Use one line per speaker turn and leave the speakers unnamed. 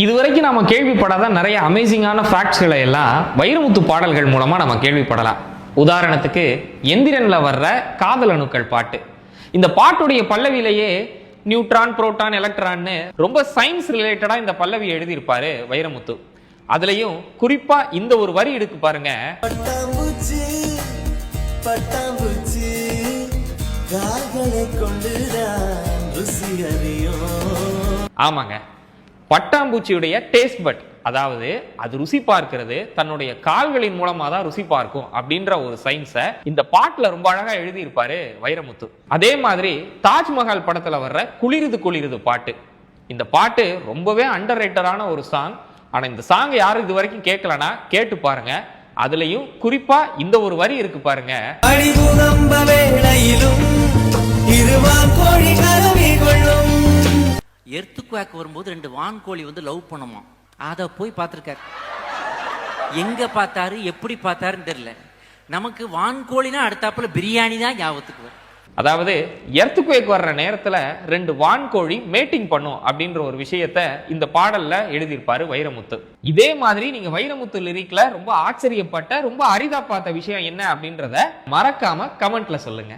இதுவரைக்கும் நாம கேள்விப்படாத நிறைய அமேசிங்கான ஃபேக்ட்ஸ்களை எல்லாம் வைரமுத்து பாடல்கள் மூலமா நம்ம கேள்விப்படலாம். உதாரணத்துக்கு எந்திரன்ல வர்ற காதல் அணுக்கள் பாட்டு. இந்த பாட்டுடைய பல்லவியிலேயே நியூட்ரான், புரோட்டான், எலக்ட்ரான்னு ரொம்ப சயின்ஸ் ரிலேட்டடா இந்த பல்லவி எழுதியிருப்பாரு வைரமுத்து. அதுலயும் குறிப்பா இந்த ஒரு வரி இருக்கு பாருங்க. ஆமாங்க, பட்டாம்பூச்சியுடைய டேஸ்ட் பட், அதாவது அது ருசி பார்க்கிறது தன்னுடைய கால்களின் மூலமா தான் ருசி பார்க்கும் அப்படின்ற ஒரு சயின்ஸை இந்த பாட்டுல ரொம்ப அழகா எழுதி இருப்பாரு வைரமுத்து. அதே மாதிரி தாஜ்மஹால் படத்துல வர்ற குளிருது குளிருது பாட்டு, இந்த பாட்டு ரொம்பவே அண்டர் ரேட்டடான ஒரு சாங். ஆனா இந்த சாங் யாரும் இது வரைக்கும் கேட்கலனா கேட்டு பாருங்க. அதுலயும் குறிப்பா இந்த ஒரு வரி இருக்கு பாருங்க.
எர்த்துக்குவாக் வரும்போது 2 வான்கோழி லவ் பண்ணுமா, அதை போய் பார்த்துருக்காரு. எங்க பார்த்தாரு, எப்படி பார்த்தாருன்னு தெரியல. நமக்கு வான்கோழினா அடுத்தாப்புல பிரியாணி தான் ஞாபகத்துக்கு வரும்.
அதாவது எர்த்துக்குவேக் வர்ற நேரத்துல 2 வான்கோழி மேட்டிங் பண்ணும் அப்படின்ற ஒரு விஷயத்த இந்த பாடல்ல எழுதியிருப்பாரு வைரமுத்து. இதே மாதிரி நீங்க வைரமுத்து லிரிக்ல ரொம்ப ஆச்சரியப்பட்ட, ரொம்ப அரிதா பார்த்த விஷயம் என்ன அப்படின்றத மறக்காம கமெண்ட்ல சொல்லுங்க.